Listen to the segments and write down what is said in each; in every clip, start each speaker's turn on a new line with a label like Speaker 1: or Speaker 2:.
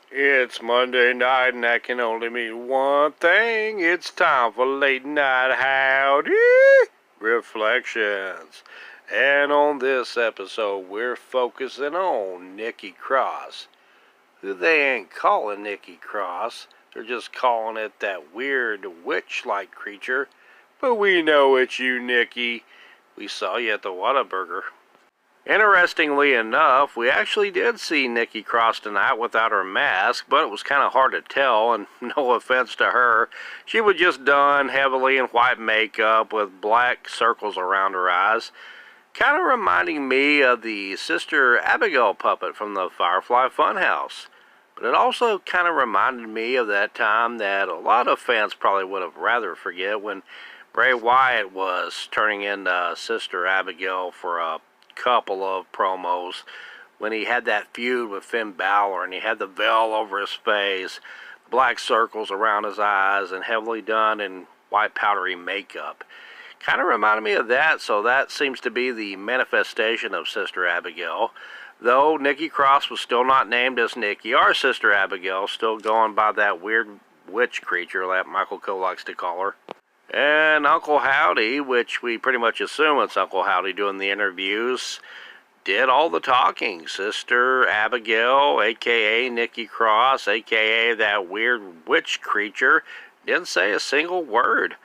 Speaker 1: It's Monday night and that can only mean one thing. It's time for late night Howdy Reflections. And on this episode, we're focusing on Nikki Cross, who they ain't calling Nikki Cross. They're just calling it that weird witch-like creature. But we know it's you, Nikki. We saw you at the Whataburger. Interestingly enough, we actually did see Nikki Cross tonight without her mask, but it was kind of hard to tell, and no offense to her. She was just done heavily in white makeup with black circles around her eyes, kind of reminding me of the Sister Abigail puppet from the Firefly Funhouse. But it also kind of reminded me of that time that a lot of fans probably would have rather forget when Bray Wyatt was turning into Sister Abigail for a couple of promos when he had that feud with Finn Balor and he had the veil over his face, black circles around his eyes, and heavily done in white powdery makeup. Kind of reminded me of that, so that seems to be the manifestation of Sister Abigail. Though Nikki Cross was still not named as Nikki or Sister Abigail, still going by that weird witch creature that Michael Cole likes to call her. And Uncle Howdy, which we pretty much assume it's Uncle Howdy doing the interviews, did all the talking. Sister Abigail, a.k.a. Nikki Cross, a.k.a. that weird witch creature, didn't say a single word.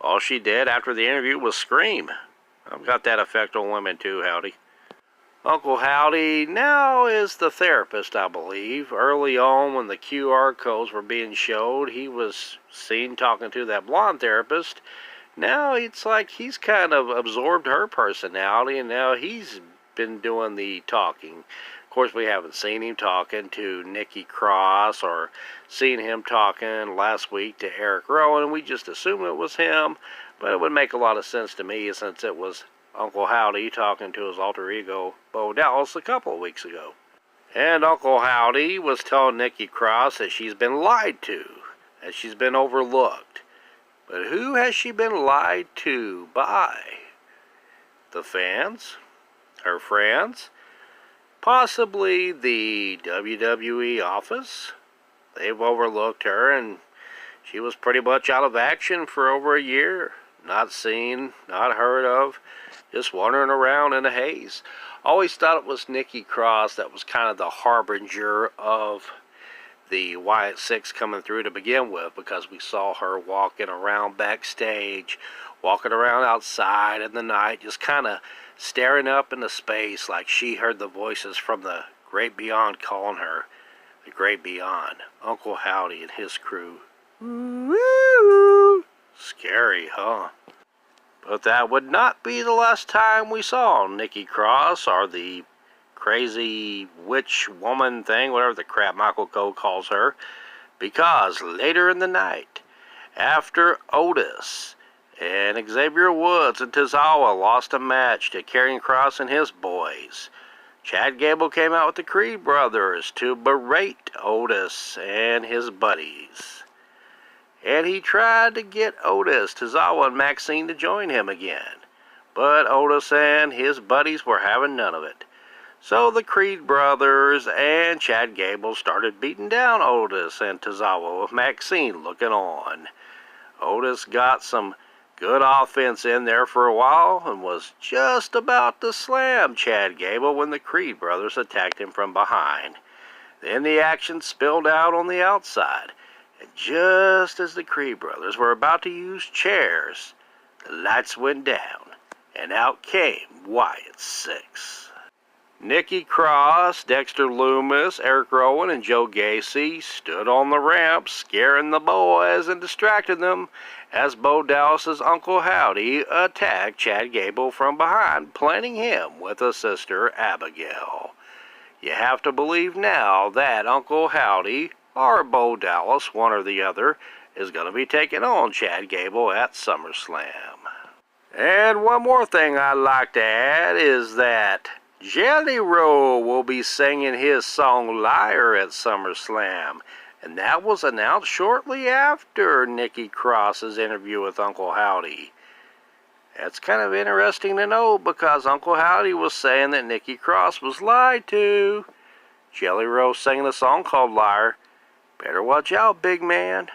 Speaker 1: All she did after the interview was scream. I've got that effect on women too, Howdy. Uncle Howdy now is the therapist, I believe. Early on, when the QR codes were being showed, he was seen talking to that blonde therapist. Now it's like he's kind of absorbed her personality, and now he's been doing the talking. Of course, we haven't seen him talking to Nikki Cross or seen him talking last week to Eric Rowan. We just assumed it was him, but it would make a lot of sense to me since it was Uncle Howdy talking to his alter ego, Bo Dallas, a couple of weeks ago. And Uncle Howdy was telling Nikki Cross that she's been lied to, that she's been overlooked. But who has she been lied to by? The fans? Her friends? Possibly the WWE office? They've overlooked her, and she was pretty much out of action for over a year. Not seen, not heard of, just wandering around in a haze. Always thought it was Nikki Cross that was kind of the harbinger of the Wyatt Six coming through to begin with, because we saw her walking around backstage, walking around outside in the night, just kind of staring up into space like she heard the voices from the great beyond calling her. The great beyond. Uncle Howdy and his crew. Woo! Scary, huh? But that would not be the last time we saw Nikki Cross, or the crazy witch woman thing, whatever the crap Michael Cole calls her, because later in the night, after Otis and Xavier Woods and Tozawa lost a match to Karrion Kross and his boys, Chad Gable came out with the Creed brothers to berate Otis and his buddies. And he tried to get Otis, Tozawa, and Maxine to join him again. But Otis and his buddies were having none of it. So the Creed brothers and Chad Gable started beating down Otis and Tozawa with Maxine looking on. Otis got some good offense in there for a while and was just about to slam Chad Gable when the Creed brothers attacked him from behind. Then the action spilled out on the outside. And just as the Creed brothers were about to use chairs, the lights went down, and out came Wyatt Six. Nikki Cross, Dexter Lumis, Eric Rowan, and Joe Gacy stood on the ramp, scaring the boys and distracting them as Bo Dallas's Uncle Howdy attacked Chad Gable from behind, planting him with a Sister Abigail. You have to believe now that Uncle Howdy, or Bo Dallas, one or the other, is going to be taking on Chad Gable at SummerSlam. And one more thing I'd like to add is that Jelly Roll will be singing his song Liar at SummerSlam, and that was announced shortly after Nikki Cross's interview with Uncle Howdy. That's kind of interesting to know, because Uncle Howdy was saying that Nikki Cross was lied to. Jelly Roll singing a song called Liar. Better watch out, big man.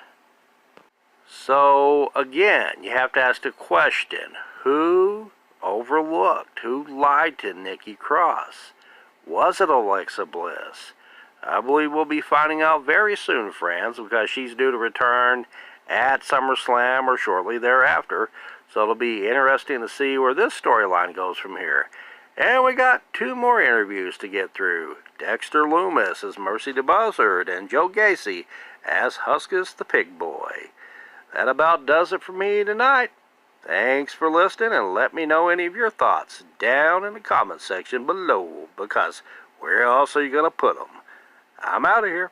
Speaker 1: So, again, you have to ask the question, who overlooked, who lied to Nikki Cross? Was it Alexa Bliss? I believe we'll be finding out very soon, friends, because she's due to return at SummerSlam or shortly thereafter. So it'll be interesting to see where this storyline goes from here. And we got 2 more interviews to get through. Dexter Loomis as Mercy the Buzzard and Joe Gacy as Huskus the Pig Boy. That about does it for me tonight. Thanks for listening, and let me know any of your thoughts down in the comment section below, because where else are you going to put them? I'm out of here.